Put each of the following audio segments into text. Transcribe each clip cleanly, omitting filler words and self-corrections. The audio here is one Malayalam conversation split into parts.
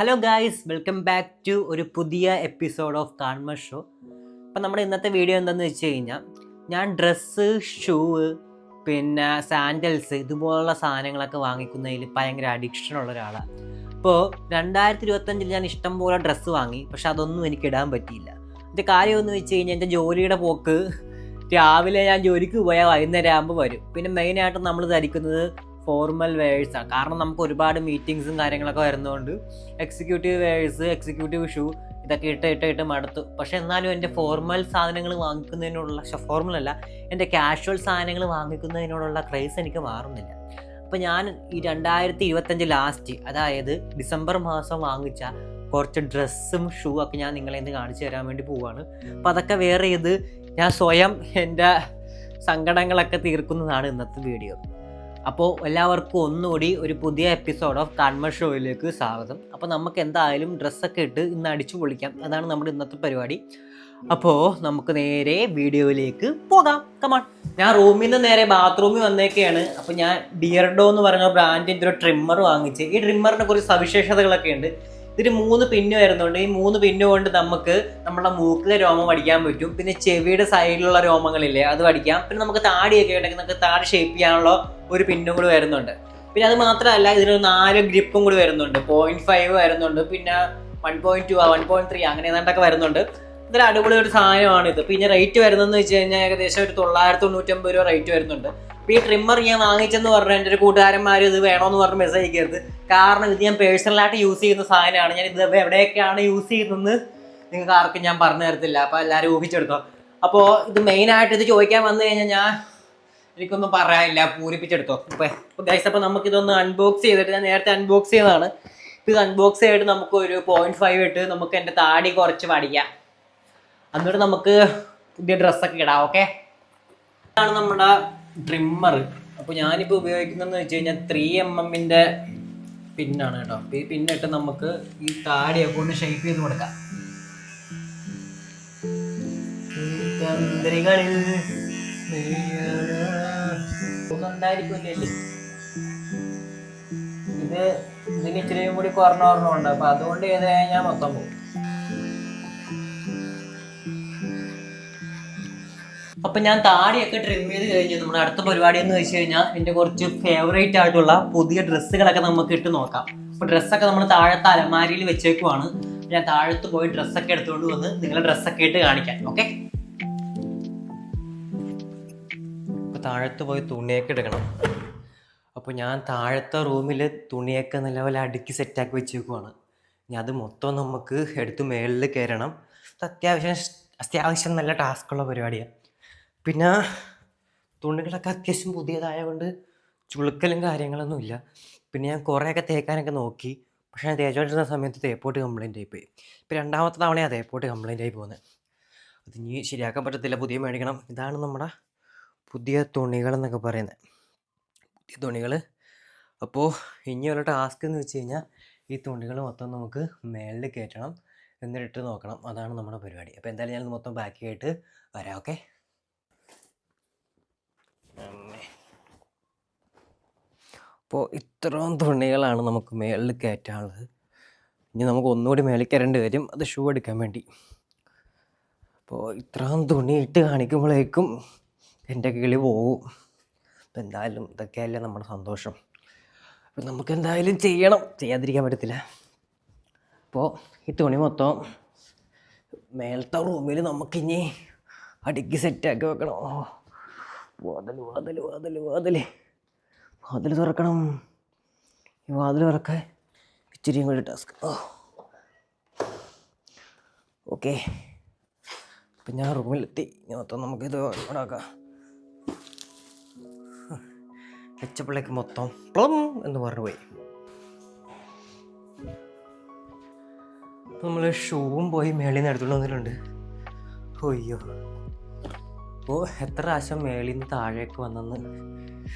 Hello guys, welcome back to ഒരു പുതിയ എപ്പിസോഡ് ഓഫ് കാൺമ ഷോ. അപ്പം നമ്മുടെ ഇന്നത്തെ വീഡിയോ എന്താണെന്ന് വെച്ച് കഴിഞ്ഞാൽ, ഞാൻ ഡ്രസ്സ്, ഷൂവ്, പിന്നെ സാൻഡൽസ് ഇതുപോലുള്ള സാധനങ്ങളൊക്കെ വാങ്ങിക്കുന്നതിൽ ഭയങ്കര അഡിക്ഷനുള്ള ഒരാളാണ്. അപ്പോൾ 2025 ഞാൻ ഇഷ്ടം പോലെ ഡ്രസ്സ് വാങ്ങി, പക്ഷെ അതൊന്നും എനിക്ക് ഇടാൻ പറ്റിയില്ല. എൻ്റെ കാര്യമെന്ന് വെച്ച് കഴിഞ്ഞാൽ എൻ്റെ ജോലിയുടെ പോക്ക്, രാവിലെ ഞാൻ ജോലിക്ക് പോയാൽ വൈകുന്നേരം ആകുമ്പോൾ വരും. പിന്നെ മെയിനായിട്ടും നമ്മൾ ധരിക്കുന്നത് ഫോർമൽ വെയേഴ്സാണ്. കാരണം നമുക്ക് ഒരുപാട് മീറ്റിങ്സും കാര്യങ്ങളൊക്കെ വരുന്നതുകൊണ്ട് എക്സിക്യൂട്ടീവ് വെയേഴ്സ്, എക്സിക്യൂട്ടീവ് ഷൂ ഇതൊക്കെ ഇട്ട് മടുത്തു. പക്ഷെ എന്നാലും എൻ്റെ ഫോർമൽ സാധനങ്ങൾ വാങ്ങിക്കുന്നതിനോടുള്ള, ഫോർമൽ അല്ല, എൻ്റെ കാഷ്വൽ സാധനങ്ങൾ വാങ്ങിക്കുന്നതിനോടുള്ള ക്രേസ് എനിക്ക് മാറുന്നില്ല. അപ്പോൾ ഞാൻ ഈ 2025 ലാസ്റ്റ്, അതായത് ഡിസംബർ മാസം വാങ്ങിച്ച കുറച്ച് ഡ്രസ്സും ഷൂ ഒക്കെ ഞാൻ നിങ്ങളെ ഇന്ന് കാണിച്ചു തരാൻ വേണ്ടി പോവുകയാണ്. അപ്പോൾ അതൊക്കെ വേറെ ചെയ്ത് ഞാൻ സ്വയം എൻ്റെ സങ്കടങ്ങളൊക്കെ തീർക്കുന്നതാണ് ഇന്നത്തെ വീഡിയോ. അപ്പോൾ എല്ലാവർക്കും ഒന്നുകൂടി ഒരു പുതിയ എപ്പിസോഡ് ഓഫ് കാൺമ ഷോയിലേക്ക് സ്വാഗതം. അപ്പോൾ നമുക്ക് എന്തായാലും ഡ്രസ്സൊക്കെ ഇട്ട് ഇന്ന് അടിച്ചു പൊളിക്കാം. അതാണ് നമ്മുടെ ഇന്നത്തെ പരിപാടി. അപ്പോൾ നമുക്ക് നേരെ വീഡിയോയിലേക്ക് പോകാം. കമാൺ. ഞാൻ റൂമിൽ നിന്ന് നേരെ ബാത്റൂമിൽ വന്നേക്കെയാണ്. അപ്പോൾ ഞാൻ ബിയർഡോ എന്ന് പറഞ്ഞ ബ്രാൻഡിൻ്റെ ഒരു ട്രിമ്മർ വാങ്ങിച്ച്. ഈ ട്രിമ്മറിന് കുറച്ച് സവിശേഷതകളൊക്കെ ഉണ്ട്. ഇതിന് 3 പിന്ന് വരുന്നുണ്ട്. ഈ 3 പിന്ന് കൊണ്ട് നമുക്ക് നമ്മുടെ മൂക്കിലെ രോമം അടിക്കാൻ പറ്റും. പിന്നെ ചെവിയുടെ സൈഡിലുള്ള രോമങ്ങളില്ലേ, അത് അടിക്കാം. പിന്നെ നമുക്ക് താടിയൊക്കെ ഉണ്ടെങ്കിൽ നമുക്ക് താടി ഷേപ്പ് ചെയ്യാനുള്ള ഒരു പിന്നും കൂടി വരുന്നുണ്ട്. പിന്നെ അത് മാത്രമല്ല, ഇതിന് 4 ഗ്രിപ്പും കൂടി വരുന്നുണ്ട്. 0.5 വരുന്നുണ്ട്, പിന്നെ 1.2 1.3 അങ്ങനെ ഏതാണ്ടൊക്കെ വരുന്നുണ്ട്. ഇതൊരു അടിപൊളി ഒരു സാധനമാണിത്. പിന്നെ റേറ്റ് വരുന്നതെന്ന് വെച്ച് കഴിഞ്ഞാൽ ഏകദേശം ഒരു 999 രൂപ റേറ്റ് വരുന്നുണ്ട്. അപ്പോൾ ഈ ട്രിമ്മർ ഞാൻ വാങ്ങിച്ചെന്ന് പറഞ്ഞാൽ എൻ്റെ ഒരു കൂട്ടുകാരന്മാർ ഇത് വേണമെന്ന് പറഞ്ഞ് മെസ്സേജ് അയക്കരുത്. കാരണം ഇത് ഞാൻ പേഴ്സണലായിട്ട് യൂസ് ചെയ്യുന്ന സാധനമാണ്. ഞാൻ ഇത് എവിടെയൊക്കെയാണ് യൂസ് ചെയ്യുന്നതെന്ന് നിങ്ങൾക്ക് ആർക്കും ഞാൻ പറഞ്ഞു തരത്തില്ല. അപ്പോൾ എല്ലാവരും ഊഹിച്ചെടുത്തോ. അപ്പോൾ ഇത് മെയിനായിട്ട് ഇത് ചോദിക്കാൻ വന്നു കഴിഞ്ഞാൽ എനിക്കൊന്നും പറയാനില്ല, പൂരിപ്പിച്ചെടുത്തോ. അപ്പോൾ ഗൈസ്, അപ്പോൾ നമുക്കിതൊന്ന് അൺബോക്സ് ചെയ്തിട്ട്, ഞാൻ നേരത്തെ അൺബോക്സ് ചെയ്തതാണ്. ഇത് അൺബോക്സ് ചെയ്തിട്ട് നമുക്ക് ഒരു 0.5 ഇട്ട് നമുക്ക് എൻ്റെ താടി കുറച്ച് വടിക്കാം. എന്നിട്ട് നമുക്ക് പുതിയ ഡ്രസ്സൊക്കെ ഇടാം. ഓക്കെ, ഇതാണ് നമ്മുടെ ട്രിമ്മർ. അപ്പോൾ ഞാനിപ്പോൾ ഉപയോഗിക്കുന്നതെന്ന് വെച്ച് കഴിഞ്ഞാൽ 3mm പിന്നാണ് കേട്ടോ. അപ്പോൾ ഈ പിന്നിട്ട് നമുക്ക് ഈ താടിയൊക്കെ ഒന്ന് ഷേപ്പ് ചെയ്ത് കൊടുക്കാം. ഉണ്ടായിരിക്കില്ലേ, ഇതിന് ഇച്ചിരിയും കൂടി കുറഞ്ഞുണ്ട്. അപ്പൊ അതുകൊണ്ട് ചെയ്ത് കഴിഞ്ഞാൽ മൊത്തം പോകും. അപ്പൊ ഞാൻ താടിയൊക്കെ ട്രിം ചെയ്ത് കഴിഞ്ഞു. നമ്മുടെ അടുത്ത പരിപാടി എന്ന് വെച്ച് കഴിഞ്ഞാൽ എൻ്റെ കുറച്ച് ഫേവറേറ്റ് ആയിട്ടുള്ള പുതിയ ഡ്രസ്സുകളൊക്കെ നമുക്ക് ഇട്ട് നോക്കാം. അപ്പൊ ഡ്രസ്സൊക്കെ നമ്മൾ താഴത്തെ അലമാരിയിൽ വെച്ചേക്കുവാണ്. ഞാൻ താഴത്ത് പോയി ഡ്രസ്സൊക്കെ എടുത്തുകൊണ്ട് വന്ന് നിങ്ങളെ ഡ്രസ്സൊക്കെ ഇട്ട് കാണിക്കാം. ഓക്കെ, താഴത്ത് പോയി തുണിയൊക്കെ എടുക്കണം. അപ്പോൾ ഞാൻ താഴത്തെ റൂമിൽ തുണിയൊക്കെ നല്ലപോലെ അടുക്കി സെറ്റാക്കി വെച്ചേക്കുവാണ്. ഇനി അത് മൊത്തം നമുക്ക് എടുത്ത് മേളിൽ കയറണം. അത്യാവശ്യം നല്ല ടാസ്ക്കുള്ള പരിപാടിയാണ്. പിന്നെ തുണികളൊക്കെ അത്യാവശ്യം പുതിയതായതുകൊണ്ട് ചുളുക്കലും കാര്യങ്ങളൊന്നുമില്ല. പിന്നെ ഞാൻ കുറേയൊക്കെ തേക്കാനൊക്കെ നോക്കി, പക്ഷേ ഞാൻ തേച്ചോണ്ടിരുന്ന സമയത്ത് തേപ്പോട്ട് കംപ്ലൈൻ്റ് ആയിപ്പോയി. ഇപ്പോൾ 2ാമത്തെ തവണയാണ് തേപ്പോട്ട് കംപ്ലൈൻ്റ് ആയി പോകുന്നത്. അത് ഇനി ശരിയാക്കാൻ പറ്റത്തില്ല, പുതിയ മേടിക്കണം. ഇതാണ് നമ്മുടെ പുതിയ തുണികളെന്നൊക്കെ പറയുന്നത്, പുതിയ തുണികൾ. അപ്പോൾ ഇനിയുള്ള ടാസ്ക് എന്ന് വെച്ച് കഴിഞ്ഞാൽ ഈ തുണികൾ മൊത്തം നമുക്ക് മേളിൽ കയറ്റണം, എന്നിട്ട് നോക്കണം. അതാണ് നമ്മുടെ പരിപാടി. അപ്പോൾ എന്തായാലും ഞാനത് മൊത്തം ബാക്കി ആയിട്ട് വരാം. ഓക്കെ, അപ്പോൾ ഇത്രയും തുണികളാണ് നമുക്ക് മേളിൽ കയറ്റാനുള്ളത്. ഇനി നമുക്ക് ഒന്നുകൂടി മേളിൽ കയറേണ്ടി വരും, അത് ഷൂ എടുക്കാൻ വേണ്ടി. അപ്പോൾ ഇത്രയും തുണി ഇട്ട് കാണിക്കുമ്പോഴേക്കും എൻ്റെ കിളി പോകും. അപ്പം എന്തായാലും ഇതൊക്കെയല്ലേ നമ്മുടെ സന്തോഷം. അപ്പം നമുക്ക് എന്തായാലും ചെയ്യണം, ചെയ്യാതിരിക്കാൻ പറ്റത്തില്ല. അപ്പോൾ ഈ തുണി മൊത്തം മേലത്തെ റൂമിൽ നമുക്കിനി അടുക്കി സെറ്റാക്കി വെക്കണം. വാതിൽ തുറക്കണം. ഈ വാതിൽ തുറക്കാൻ ഇച്ചിരിയും കൂടി ടാസ്ക്. ഓക്കെ, അപ്പം ഞാൻ റൂമിലെത്തി. മൊത്തം നമുക്കിത് ഇടാക്കാം. വെച്ചപ്പിള്ളേക്ക് മൊത്തം പ്ലം എന്ന് പറഞ്ഞു പോയി. നമ്മൾ ഷൂവും പോയി മേളിൽ നിന്ന് എടുത്തുകൊണ്ട് വന്നിട്ടുണ്ട്. അയ്യോ, അപ്പോൾ എത്ര പ്രാവശ്യം മേളിൽ നിന്ന് താഴേക്ക് വന്നെന്ന്,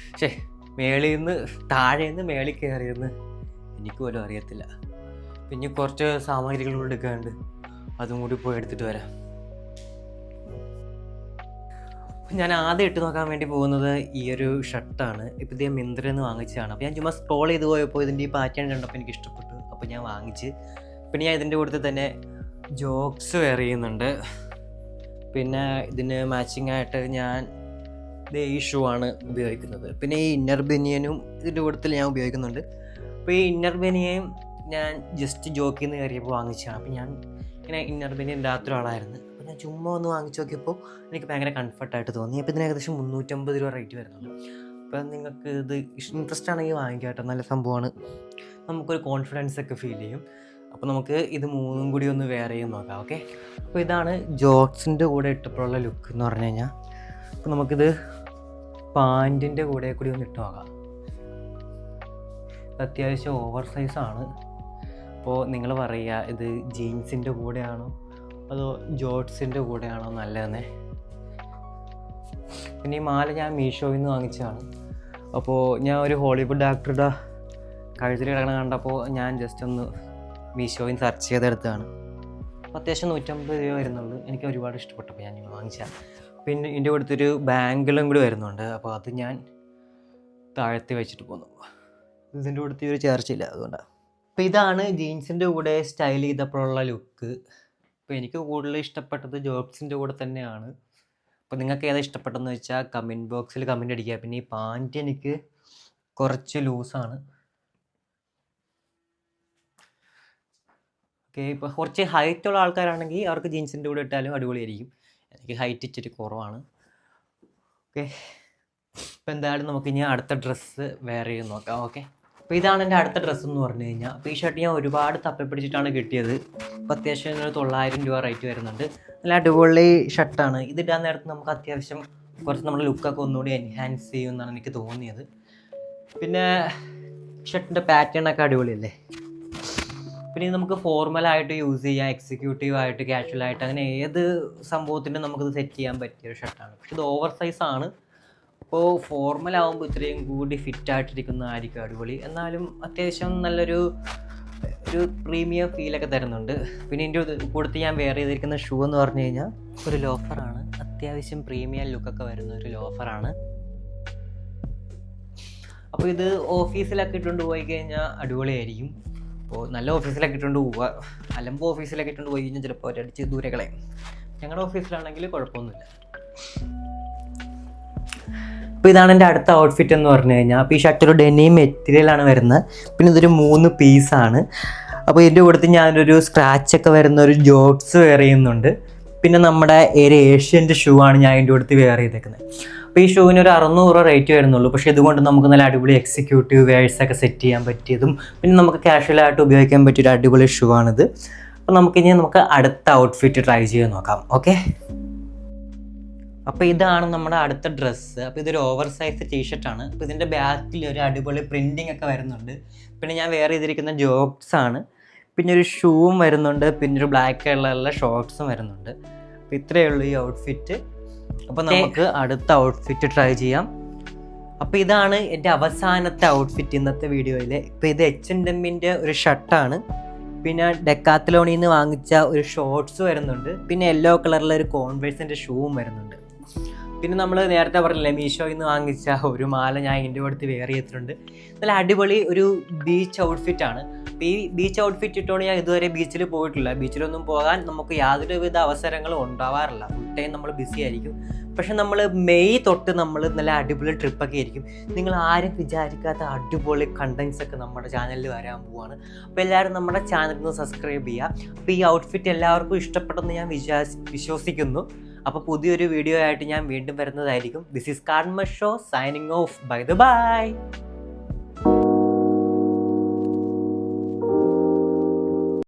മേളിൽ നിന്ന് താഴേന്ന് മേളിൽ കയറിയെന്ന് എനിക്ക് പോലും അറിയത്തില്ല. പിന്നെ കുറച്ച് സാമഗ്രികളോട് എടുക്കാനുണ്ട്, അതും കൂടി പോയി എടുത്തിട്ട് വരാം. ഞാൻ ആദ്യം ഇട്ട് നോക്കാൻ വേണ്ടി പോകുന്നത് ഈ ഒരു ഷർട്ടാണ്. ഇപ്പോൾ ഇത് മിന്ത്രയിൽ നിന്ന് വാങ്ങിച്ചതാണ്. അപ്പോൾ ഞാൻ ചുമ്മാ സ്ക്രോൾ ചെയ്ത് പോയപ്പോൾ ഇതിൻ്റെ ഈ പാറ്റേൺ കണ്ടപ്പോൾ എനിക്ക് ഇഷ്ടപ്പെട്ടു. അപ്പോൾ അപ്പോൾ ഞാൻ വാങ്ങിച്ച്. പിന്നെ ഞാൻ ഇതിൻ്റെ കൂട്ടത്തിൽ തന്നെ ജോക്സ് വെയർ ചെയ്യുന്നുണ്ട്. പിന്നെ ഇതിന് മാച്ചിങ് ആയിട്ട് ഞാൻ ഈ ഷൂ ആണ് ഉപയോഗിക്കുന്നത്. പിന്നെ ഈ ഇന്നർ ബനിയനും ഇതിൻ്റെ കൂട്ടത്തിൽ ഞാൻ ഉപയോഗിക്കുന്നുണ്ട്. അപ്പോൾ ഈ ഇന്നർ ബനിയനും ഞാൻ ജസ്റ്റ് ജോക്കിൽ നിന്ന് കയറിയപ്പോൾ വാങ്ങിച്ചതാണ്. അപ്പോൾ ഞാൻ ഇങ്ങനെ ഇന്നർ ബനിയൻ ഇല്ലാത്ത ഒരാളായിരുന്നു. അപ്പോൾ ഞാൻ ചുമ്മാ ഒന്ന് വാങ്ങിച്ച് നോക്കിയപ്പോൾ എനിക്ക് ഭയങ്കര കംഫർട്ടായിട്ട് തോന്നി. അപ്പോൾ ഇതിന് ഏകദേശം 350 രൂപ റേറ്റ് വരുന്നുണ്ട്. അപ്പോൾ നിങ്ങൾക്ക് ഇത് ഇൻട്രസ്റ്റ് ആണെങ്കിൽ വാങ്ങിക്കാം കേട്ടോ, നല്ല സംഭവമാണ്. നമുക്കൊരു കോൺഫിഡൻസ് ഒക്കെ ഫീൽ ചെയ്യും. അപ്പോൾ നമുക്ക് ഇത് മൂന്നും കൂടി ഒന്ന് വെയർ ചെയ്ത് നോക്കാം. ഓക്കെ, അപ്പോൾ ഇതാണ് ജോക്സിൻ്റെ കൂടെ ഇട്ടപ്പോഴുള്ള ലുക്ക് എന്ന് പറഞ്ഞു കഴിഞ്ഞാൽ. അപ്പോൾ നമുക്കിത് പാൻറ്റിൻ്റെ കൂടെ കൂടി ഒന്ന് ഇട്ട് നോക്കാം. അത്യാവശ്യം ഓവർ സൈസാണ്. അപ്പോൾ നിങ്ങൾ പറയുക ഇത് ജീൻസിൻ്റെ കൂടെയാണോ അതോ ജോട്ട്സിൻ്റെ കൂടെയാണോ നല്ലതെന്നേ. പിന്നെ ഈ മാല ഞാൻ മീഷോയിൽ നിന്ന് വാങ്ങിച്ചതാണ്. അപ്പോൾ ഞാൻ ഒരു ഹോളിവുഡ് ആക്ടറുടെ കഴുത്തിൽ കിടക്കണ കണ്ടപ്പോൾ ഞാൻ ജസ്റ്റ് ഒന്ന് മീഷോയിൽ നിന്ന് സെർച്ച് ചെയ്തെടുത്തതാണ്. അത്യാവശ്യം 150 രൂപ വരുന്നുള്ളൂ. എനിക്ക് ഒരുപാട് ഇഷ്ടപ്പെട്ടപ്പോൾ ഞാൻ വാങ്ങിച്ചതാണ്. പിന്നെ ഇതിൻ്റെ കൊടുത്തൊരു ബാങ്കിളും കൂടി വരുന്നുണ്ട്. അപ്പോൾ അത് ഞാൻ താഴത്തി വെച്ചിട്ട് പോന്നു. ഇതിൻ്റെ കൊടുത്ത് ഒരു ചേർച്ചയില്ല, അതുകൊണ്ടാണ്. അപ്പോൾ ഇതാണ് ജീൻസിൻ്റെ കൂടെ സ്റ്റൈൽ ചെയ്തപ്പോഴുള്ള ലുക്ക്. അപ്പോൾ എനിക്ക് കൂടുതൽ ഇഷ്ടപ്പെട്ടത് ജോക്സിൻ്റെ കൂടെ തന്നെയാണ്. അപ്പോൾ നിങ്ങൾക്ക് ഏതാ ഇഷ്ടപ്പെട്ടതെന്ന് വെച്ചാൽ കമൻറ്റ് ബോക്സിൽ കമൻറ്റ് അടിക്കുക. പിന്നെ ഈ പാൻറ്റ് എനിക്ക് കുറച്ച് ലൂസാണ്. ഓക്കെ, ഇപ്പോൾ കുറച്ച് ഹൈറ്റുള്ള ആൾക്കാരാണെങ്കിൽ അവർക്ക് ജീൻസിൻ്റെ കൂടെ ഇട്ടാലും അടിപൊളിയായിരിക്കും. എനിക്ക് ഹൈറ്റ് ഇച്ചിരി കുറവാണ്. ഓക്കെ, ഇപ്പോൾ എന്തായാലും നമുക്ക് ഇനി അടുത്ത ഡ്രസ്സ് വെയർ ചെയ്ത് നോക്കാം. ഓക്കെ, അപ്പോൾ ഇതാണ് എൻ്റെ അടുത്ത ഡ്രസ്സ് എന്ന് പറഞ്ഞു കഴിഞ്ഞാൽ. അപ്പോൾ ഈ ഷർട്ട് ഞാൻ ഒരുപാട് തപ്പിപ്പിടിച്ചിട്ടാണ് കിട്ടിയത്. അപ്പോൾ അത്യാവശ്യം 900 രൂപ റേറ്റ് വരുന്നുണ്ട്. നല്ല അടിപൊളി ഷർട്ടാണ്. ഇതിടാൻ നേരത്ത് നമുക്ക് അത്യാവശ്യം കുറച്ച് നമ്മുടെ ലുക്കൊക്കെ ഒന്നുകൂടി എൻഹാൻസ് ചെയ്യുമെന്നാണ് എനിക്ക് തോന്നിയത്. പിന്നെ ഷർട്ടിൻ്റെ പാറ്റേണൊക്കെ അടിപൊളിയല്ലേ. പിന്നെ നമുക്ക് ഫോർമലായിട്ട് യൂസ് ചെയ്യാം, എക്സിക്യൂട്ടീവായിട്ട്, കാഷ്വലായിട്ട്, അങ്ങനെ ഏത് സംഭവത്തിനും നമുക്കിത് സെറ്റ് ചെയ്യാൻ പറ്റിയൊരു ഷർട്ടാണ്. പക്ഷെ ഇത് ഓവർ സൈസാണ്. അപ്പോൾ ഫോർമലാകുമ്പോൾ ഇത്രയും കൂടി ഫിറ്റായിട്ടിരിക്കുന്നതായിരിക്കും അടിപൊളി. എന്നാലും അത്യാവശ്യം നല്ലൊരു പ്രീമിയം ഫീലൊക്കെ തരുന്നുണ്ട്. പിന്നെ ഇതിൻ്റെ കൂടുതൽ ഞാൻ വെയർ ചെയ്തിരിക്കുന്ന ഷൂ എന്ന് പറഞ്ഞു കഴിഞ്ഞാൽ ഒരു ലോഫറാണ്. അത്യാവശ്യം പ്രീമിയം ലുക്കൊക്കെ വരുന്ന ഒരു ലോഫറാണ്. അപ്പോൾ ഇത് ഓഫീസിലൊക്കെ ഇട്ടുകൊണ്ട് പോയി കഴിഞ്ഞാൽ അടിപൊളിയായിരിക്കും. അപ്പോൾ നല്ല ഓഫീസിലൊക്കെ ഇട്ടുകൊണ്ട് പോവുക, അലമ്പ് ഓഫീസിലൊക്കെ ഇട്ടുകൊണ്ട് പോയി കഴിഞ്ഞാൽ ചിലപ്പോൾ ഒരടിച്ച് ദൂരെ കളയും. ഞങ്ങളുടെ ഓഫീസിലാണെങ്കിൽ കുഴപ്പമൊന്നുമില്ല. അപ്പോൾ ഇതാണ് എൻ്റെ അടുത്ത ഔട്ട്ഫിറ്റ് എന്ന് പറഞ്ഞു കഴിഞ്ഞാൽ. അപ്പോൾ ഈ ഷർട്ടൊരു ഡെനിം മെറ്റീരിയലാണ് വരുന്നത്. പിന്നെ ഇതൊരു 3 പീസാണ്. അപ്പോൾ ഇതിൻ്റെ കൂട്ടത്തിൽ ഞാനൊരു സ്ക്രാച്ചൊക്കെ വരുന്ന ഒരു ജോട്ട്സ് വെയർ ചെയ്യുന്നുണ്ട്. പിന്നെ നമ്മുടെ ഒരു ഏഷ്യൻ്റെ ഷൂ ആണ് ഞാൻ ഇതിൻ്റെ കൂട്ടത്തിൽ വെയർ ചെയ്തേക്കുന്നത്. അപ്പോൾ ഈ ഷൂവിന് ഒരു 600 രൂപ റേറ്റ് വരുന്നുള്ളൂ. പക്ഷേ ഇതുകൊണ്ട് നമുക്ക് നല്ല അടിപൊളി എക്സിക്യൂട്ടീവ് വെയേഴ്സൊക്കെ സെറ്റ് ചെയ്യാൻ പറ്റിയതും പിന്നെ നമുക്ക് കാഷ്വലായിട്ട് ഉപയോഗിക്കാൻ പറ്റിയൊരു അടിപൊളി ഷൂ ആണിത്. അപ്പോൾ നമുക്ക് അടുത്ത ഔട്ട്ഫിറ്റ് ട്രൈ ചെയ്ത് നോക്കാം. ഓക്കെ, അപ്പോൾ ഇതാണ് നമ്മുടെ അടുത്ത ഡ്രസ്സ്. അപ്പോൾ ഇതൊരു ഓവർ സൈസ് ടീഷർട്ടാണ്. അപ്പോൾ ഇതിൻ്റെ ബാക്കിൽ ഒരു അടിപൊളി പ്രിൻറ്റിംഗ് ഒക്കെ വരുന്നുണ്ട്. പിന്നെ ഞാൻ വെയർ ചെയ്തിരിക്കുന്ന ജോക്സാണ്. പിന്നെ ഒരു ഷൂവും വരുന്നുണ്ട്. പിന്നെ ഒരു ബ്ലാക്ക് കളറിലുള്ള ഷോർട്ട്സും വരുന്നുണ്ട്. അപ്പോൾ ഇത്രയേ ഉള്ളൂ ഈ ഔട്ട്ഫിറ്റ്. അപ്പോൾ നമുക്ക് അടുത്ത ഔട്ട്ഫിറ്റ് ട്രൈ ചെയ്യാം. അപ്പോൾ ഇതാണ് എൻ്റെ അവസാനത്തെ ഔട്ട്ഫിറ്റ് ഇന്നത്തെ വീഡിയോയിൽ. ഇപ്പോൾ ഇത് H&Mൻ്റെ ഒരു ഷർട്ടാണ്. പിന്നെ ഡെക്കാത്തലോണിൽ നിന്ന് വാങ്ങിച്ച ഒരു ഷോർട്ട്സ് വരുന്നുണ്ട്. പിന്നെ യെല്ലോ കളറിലെ ഒരു കോൺവേഴ്സിൻ്റെ ഷൂവും വരുന്നുണ്ട്. പിന്നെ നമ്മൾ നേരത്തെ പറഞ്ഞില്ലേ മീഷോയിൽ നിന്ന് വാങ്ങിച്ച ഒരു മാല ഞാൻ ഇതിൻ്റെ അടുത്ത് വെയർ ചെയ്തിട്ടുണ്ട്. നല്ല അടിപൊളി ഒരു ബീച്ച് ഔട്ട്ഫിറ്റാണ്. അപ്പോൾ ഈ ബീച്ച് ഔട്ട്ഫിറ്റ് ഇട്ടുകൊണ്ട് ഞാൻ ഇതുവരെ ബീച്ചിൽ പോയിട്ടില്ല. ബീച്ചിലൊന്നും പോകാൻ നമുക്ക് യാതൊരുവിധ അവസരങ്ങളും ഉണ്ടാവാറില്ല. ഫുൾ ടൈം നമ്മൾ ബിസി ആയിരിക്കും. പക്ഷെ നമ്മൾ മെയ് തൊട്ട് നമ്മൾ നല്ല അടിപൊളി ട്രിപ്പൊക്കെ ആയിരിക്കും. നിങ്ങൾ ആരും വിചാരിക്കാത്ത അടിപൊളി കണ്ടൻസ് ഒക്കെ നമ്മുടെ ചാനലിൽ വരാൻ പോവാണ്. അപ്പോൾ എല്ലാവരും നമ്മുടെ ചാനലിൽ നിന്ന് സബ്സ്ക്രൈബ് ചെയ്യുക. അപ്പോൾ ഈ ഔട്ട്ഫിറ്റ് എല്ലാവർക്കും ഇഷ്ടപ്പെട്ടെന്ന് ഞാൻ വിശ്വസിക്കുന്നു. അപ്പോൾ പുതിയൊരു വീഡിയോ ആയിട്ട് ഞാൻ വീണ്ടും വരുന്നതായിരിക്കും. ദിസ് ഈസ് കാൺമഷോ സൈനിങ് ഓഫ്. ബൈ.